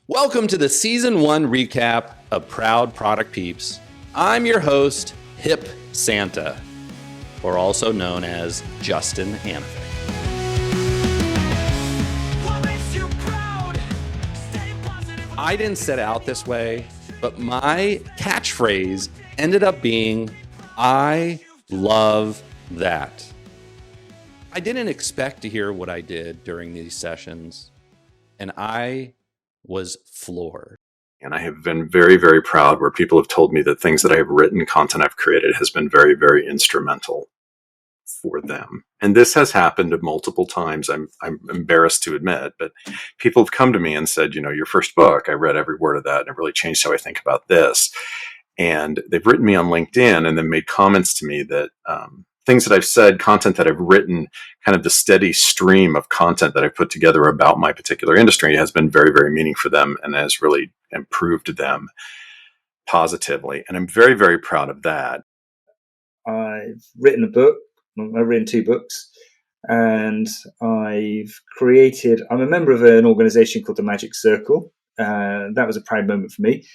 Welcome to the Season 1 recap of Proud Product Peeps. I'm your host, Hip Santa, or also known as Justin Hannafin. I didn't set out this way, but my catchphrase ended up being, I love that. I didn't expect to hear what I did during these sessions, and I was floored. And I have been very, very proud where people have told me that things that I have written, content I've created has been very, very instrumental for them. And this has happened multiple times. I'm embarrassed to admit, but people have come to me and said, your first book, I read every word of that and it really changed how I think about this. And they've written me on LinkedIn and then made comments to me that, things that I've said, content that I've written, kind of the steady stream of content that I've put together about my particular industry has been very, very meaningful for them and has really improved them positively. And I'm very, very proud of that. I've written a book. I've written 2 books, and I'm a member of an organization called the Magic Circle. That was a proud moment for me.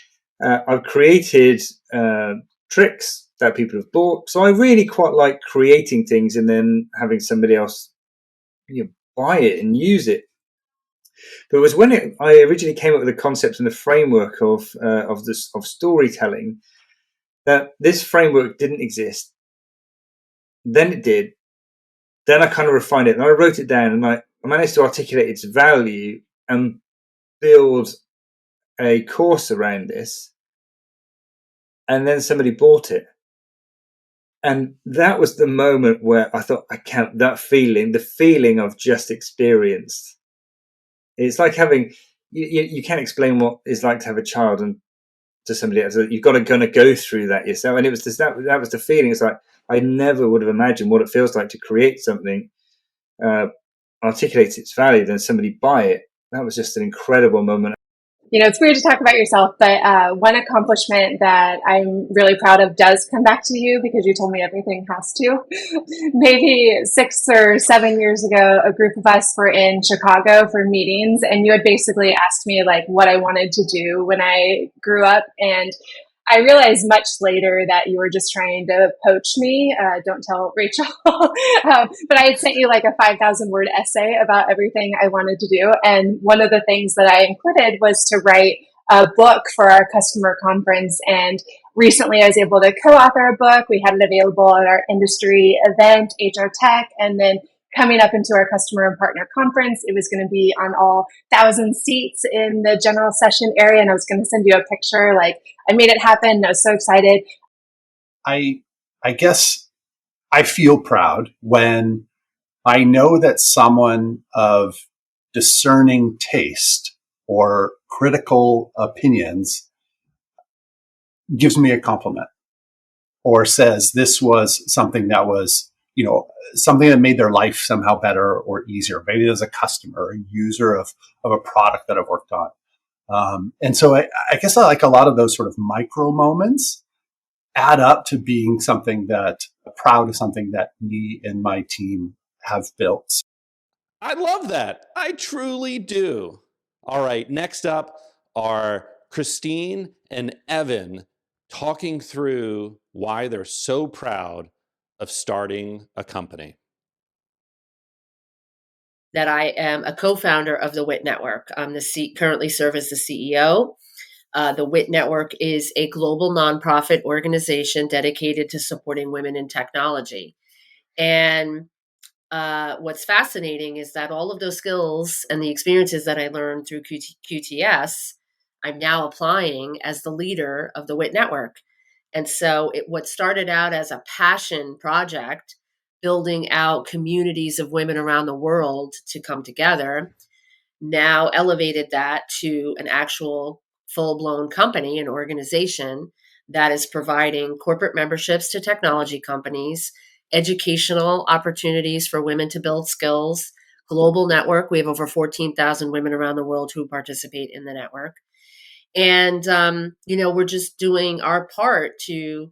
I've created tricks that people have bought. So I really quite like creating things and then having somebody else buy it and use it. But it was when I originally came up with the concept and the framework of storytelling, that this framework didn't exist. Then it did. Then I kind of refined it and I wrote it down and I managed to articulate its value and build a course around this. And then somebody bought it. And that was the moment where I thought, the feeling I've just experienced. It's like having, you can't explain what it's like to have a child and to somebody else. You've got to kind of go through that yourself. And it was that was the feeling. It's like, I never would have imagined what it feels like to create something, articulate its value, then somebody buy it. That was just an incredible moment. It's weird to talk about yourself, but one accomplishment that I'm really proud of does come back to you because you told me everything has to. Maybe 6 or 7 years ago, a group of us were in Chicago for meetings, and you had basically asked me what I wanted to do when I grew up. And I realized much later that you were just trying to poach me. Don't tell Rachel. But I had sent you a 5,000 word essay about everything I wanted to do. And one of the things that I included was to write a book for our customer conference. And recently I was able to co-author a book. We had it available at our industry event, HR Tech, and then coming up into our customer and partner conference, it was going to be on all 1,000 seats in the general session area. And I was going to send you a picture. I made it happen. I was so excited. I guess I feel proud when I know that someone of discerning taste or critical opinions gives me a compliment or says this was something that was, something that made their life somehow better or easier. Maybe as a customer, a user of a product that I've worked on. And so I guess I like a lot of those sort of micro moments add up to being something that proud of something that me and my team have built. I love that. I truly do. All right, next up are Christine and Evan talking through why they're so proud of starting a company. That I am a co-founder of the WIT Network. I'm currently serve as the CEO. The WIT Network is a global nonprofit organization dedicated to supporting women in technology. And what's fascinating is that all of those skills and the experiences that I learned through QTS, I'm now applying as the leader of the WIT Network. And so what started out as a passion project, building out communities of women around the world to come together, now elevated that to an actual full-blown company, an organization that is providing corporate memberships to technology companies, educational opportunities for women to build skills, global network. We have over 14,000 women around the world who participate in the network. And, we're just doing our part to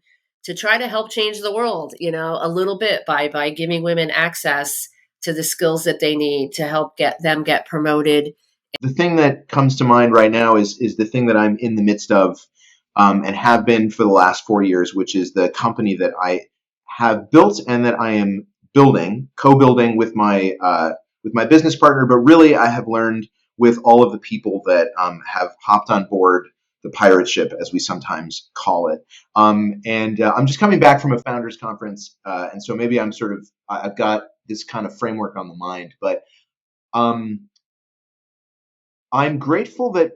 try to help change the world, a little bit by giving women access to the skills that they need to help get promoted The thing that comes to mind right now is the thing that I'm in the midst of, and have been for the last 4 years, which is the company that I have built and that I am building, co-building with my business partner. But really, I have learned with all of the people that have hopped on board the pirate ship, as we sometimes call it. And I'm just coming back from a founders conference, and so maybe I've got this kind of framework on the mind, but um, I'm grateful that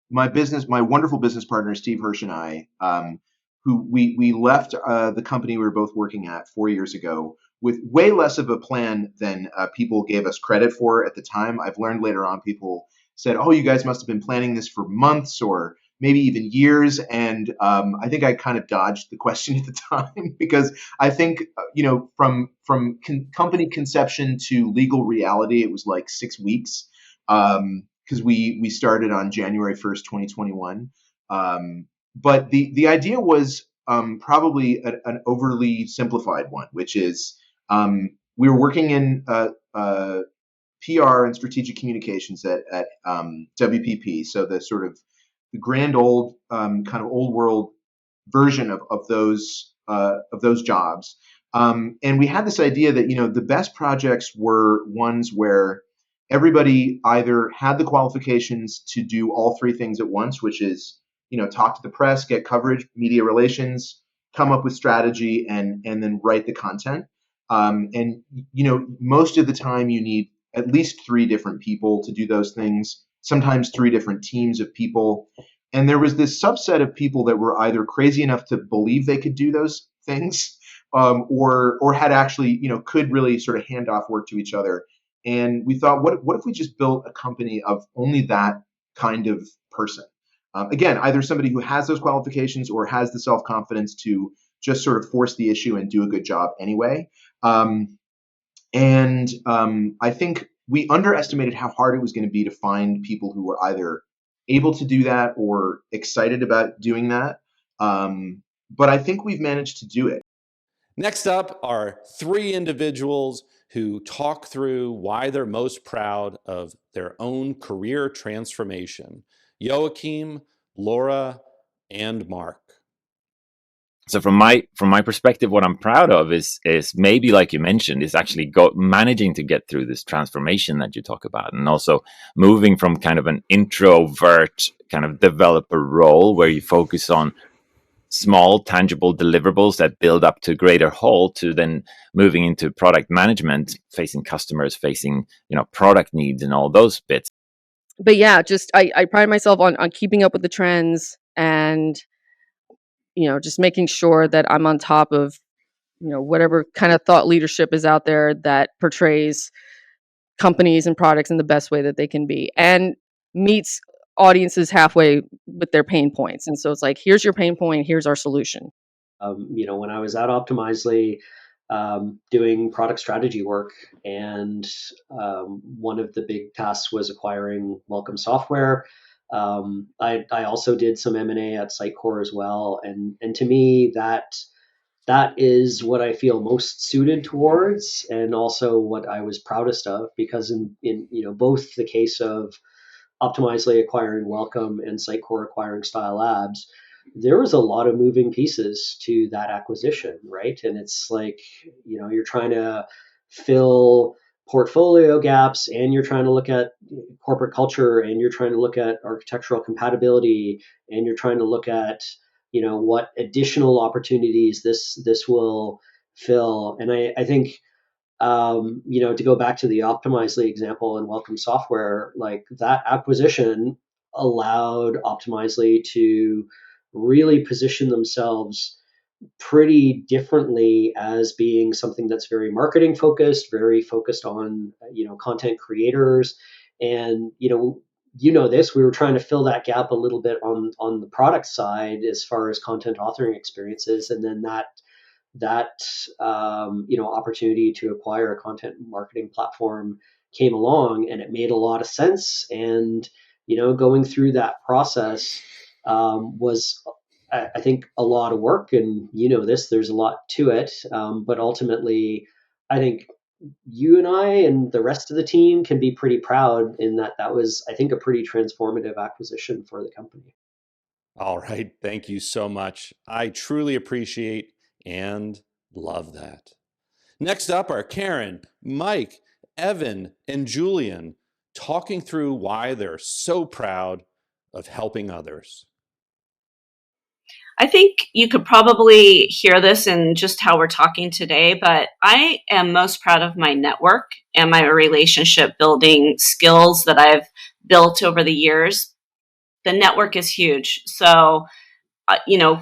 my wonderful business partner, Steve Hirsch, and I, who we left the company we were both working at 4 years ago with way less of a plan than people gave us credit for at the time. I've learned later on, people said, "Oh, you guys must have been planning this for months or maybe even years." And I think I kind of dodged the question at the time because I think, from company conception to legal reality, it was like 6 weeks. Because we started on January 1st, 2021. But the idea was probably an overly simplified one, which is we were working in PR and strategic communications at WPP. So the sort of the grand old kind of old world version of those jobs. And we had this idea that the best projects were ones where everybody either had the qualifications to do all three things at once, which is talk to the press, get coverage, media relations, come up with strategy, and then write the content. And most of the time you need at least three different people to do those things, sometimes three different teams of people. And there was this subset of people that were either crazy enough to believe they could do those things, or had actually, could really sort of hand off work to each other. And we thought, what if we just built a company of only that kind of person? Again, either somebody who has those qualifications or has the self-confidence to just sort of force the issue and do a good job anyway. And I think we underestimated how hard it was going to be to find people who were either able to do that or excited about doing that. But I think we've managed to do it. Next up are three individuals who talk through why they're most proud of their own career transformation: Joachim, Laura, and Mark. So from my perspective, what I'm proud of is maybe, like you mentioned, is actually managing to get through this transformation that you talk about, and also moving from kind of an introvert kind of developer role where you focus on small tangible deliverables that build up to greater whole, to then moving into product management, facing customers, facing product needs and all those bits. But yeah, just I pride myself on keeping up with the trends and just making sure that I'm on top of whatever kind of thought leadership is out there that portrays companies and products in the best way that they can be and meets audiences halfway with their pain points. And so it's like, here's your pain point, here's our solution. When I was at Optimizely, doing product strategy work, and one of the big tasks was acquiring Welcome Software. I also did some M&A at Sitecore as well, and to me that is what I feel most suited towards, and also what I was proudest of, because in both the case of Optimizely acquiring Welcome and Sitecore acquiring Style Labs, there was a lot of moving pieces to that acquisition, right? And it's like, you're trying to fill portfolio gaps, and you're trying to look at corporate culture, and you're trying to look at architectural compatibility, and you're trying to look at, what additional opportunities this will fill. And I think, to go back to the Optimizely example and Welcome Software, like that acquisition allowed Optimizely to really position themselves pretty differently as being something that's very marketing focused, very focused on content creators. And this, we were trying to fill that gap a little bit on the product side as far as content authoring experiences, and then that opportunity to acquire a content marketing platform came along, and it made a lot of sense. And going through that process was, I think, a lot of work. And there's a lot to it, but ultimately I think you and I and the rest of the team can be pretty proud in that that was, I think, a pretty transformative acquisition for the company. All right. Thank you so much. I truly appreciate and love that. Next up are Karen, Mike, Evan, and Julian talking through why they're so proud of helping others. I think you could probably hear this in just how we're talking today, but I am most proud of my network and my relationship building skills that I've built over the years. The network is huge. So,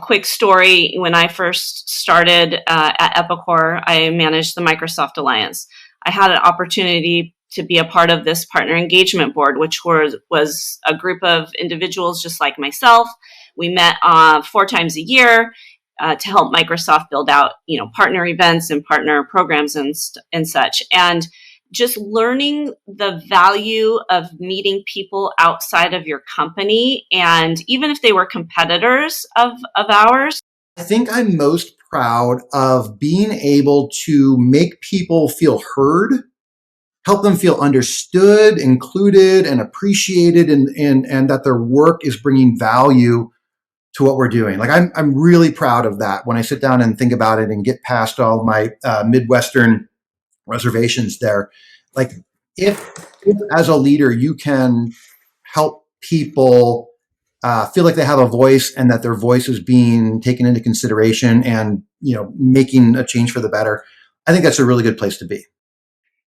quick story, when I first started at Epicor, I managed the Microsoft Alliance. I had an opportunity to be a part of this partner engagement board, which was a group of individuals just like myself. We met 4 times a year to help Microsoft build out, partner events and partner programs and such. And just learning the value of meeting people outside of your company, and even if they were competitors of ours. I think I'm most proud of being able to make people feel heard, help them feel understood, included, and appreciated, and that their work is bringing value to what we're doing. Like I'm really proud of that when I sit down and think about it and get past all my Midwestern reservations there. Like if as a leader you can help people feel like they have a voice and that their voice is being taken into consideration and making a change for the better, I think that's a really good place to be.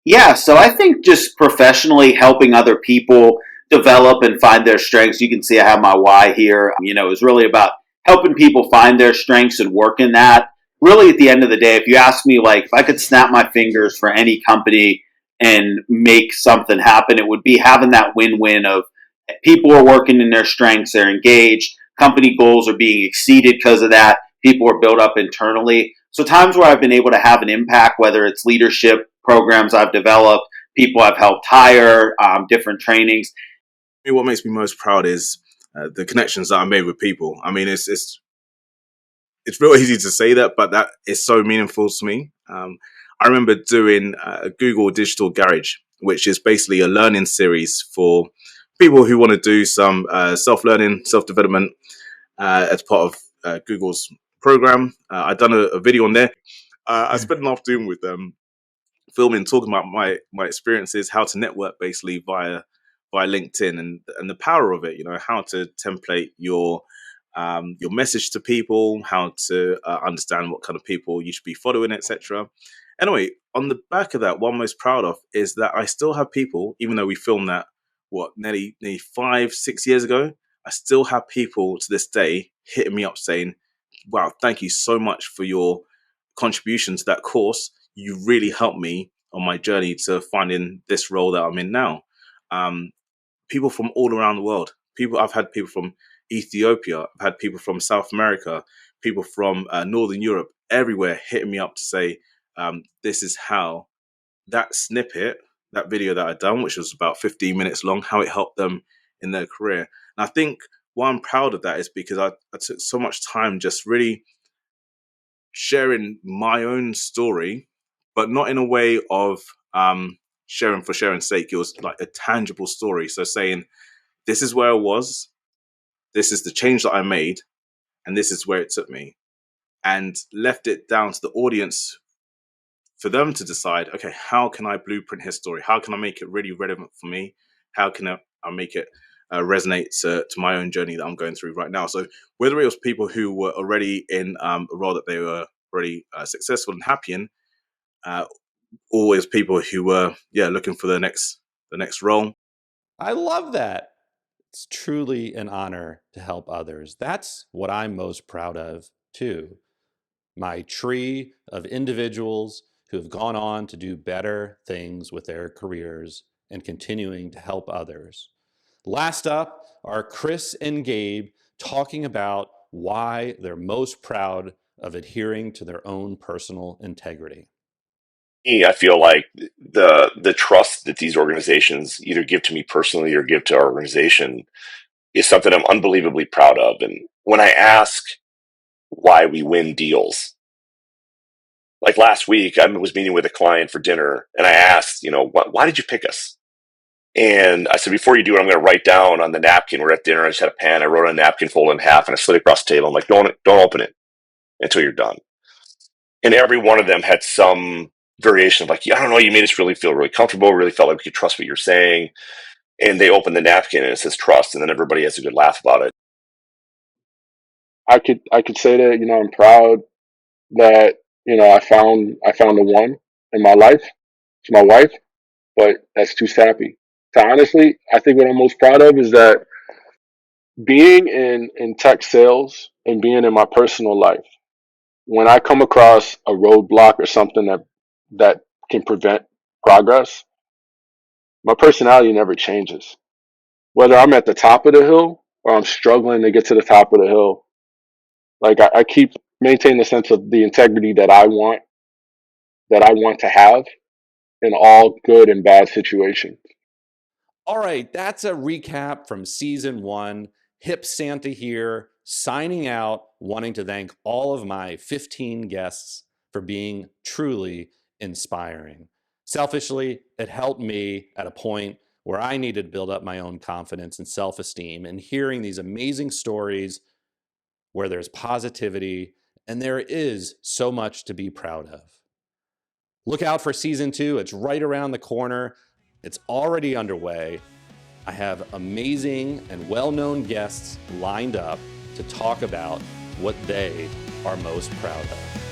Yeah, so I think just professionally helping other people develop and find their strengths. You can see I have my why here. It's really about helping people find their strengths and work in that. Really, at the end of the day, if you ask me, like, if I could snap my fingers for any company and make something happen, it would be having that win-win of people are working in their strengths, they're engaged, company goals are being exceeded because of that, people are built up internally. So times where I've been able to have an impact, whether it's leadership programs I've developed, people I've helped hire, different trainings. What makes me most proud is the connections that I made with people. I mean, it's real easy to say that, but that is so meaningful to me. I remember doing a Google Digital Garage, which is basically a learning series for people who want to do some self-learning, self-development as part of Google's program. I've done a video on there. I spent an afternoon with them filming, talking about my experiences, how to network basically via LinkedIn and the power of it. How to template your message to people, how to understand what kind of people you should be following, etc. Anyway, on the back of that, what I'm most proud of is that I still have people, even though we filmed that nearly 5-6 years ago, I still have people to this day hitting me up saying, "Wow, thank you so much for your contribution to that course. You really helped me on my journey to finding this role that I'm in now." People from all around the world. I've had people from Ethiopia. I've had people from South America, people from Northern Europe, everywhere hitting me up to say, this is how that snippet, that video that I'd done, which was about 15 minutes long, how it helped them in their career. And I think why I'm proud of that is because I took so much time just really sharing my own story, but not in a way of sharing for sharing's sake. It was like a tangible story. So saying, this is where I was, this is the change that I made, and this is where it took me. And left it down to the audience for them to decide, okay, how can I blueprint his story? How can I make it really relevant for me? How can I make it resonate to my own journey that I'm going through right now? So whether it was people who were already in a role that they were already successful and happy in, always people who were looking for the next role. I love that. It's truly an honor to help others. That's what I'm most proud of, too. My tree of individuals who have gone on to do better things with their careers and continuing to help others. Last up are Chris and Gabe talking about why they're most proud of adhering to their own personal integrity. I feel like the trust that these organizations either give to me personally or give to our organization is something I'm unbelievably proud of. And when I ask why we win deals, Like last week, I was meeting with a client for dinner, and I asked, why did you pick us? And I said, before you do it, I'm going to write down on the napkin. We're at dinner. I just had a pen. I wrote on a napkin, folded in half, and I slid it across the table. I'm like, don't open it until you're done. And every one of them had some variation of like, I don't know, you made us really feel really comfortable. Really felt like we could trust what you're saying. And they open the napkin and it says trust, and then everybody has a good laugh about it. I could say that, I'm proud that, I found the one in my life. It's my wife, but that's too sappy. So honestly, I think what I'm most proud of is that being in tech sales and being in my personal life, when I come across a roadblock or something that can prevent progress, my personality never changes. Whether I'm at the top of the hill or I'm struggling to get to the top of the hill, like I keep maintaining a sense of the integrity that I want to have in all good and bad situations. All right, that's a recap from season 1. Hip Santa here, signing out, wanting to thank all of my 15 guests for being truly inspiring. Selfishly, it helped me at a point where I needed to build up my own confidence and self-esteem, and hearing these amazing stories where there's positivity and there is so much to be proud of. Look out for season 2. It's right around the corner. It's already underway. I have amazing and well-known guests lined up to talk about what they are most proud of.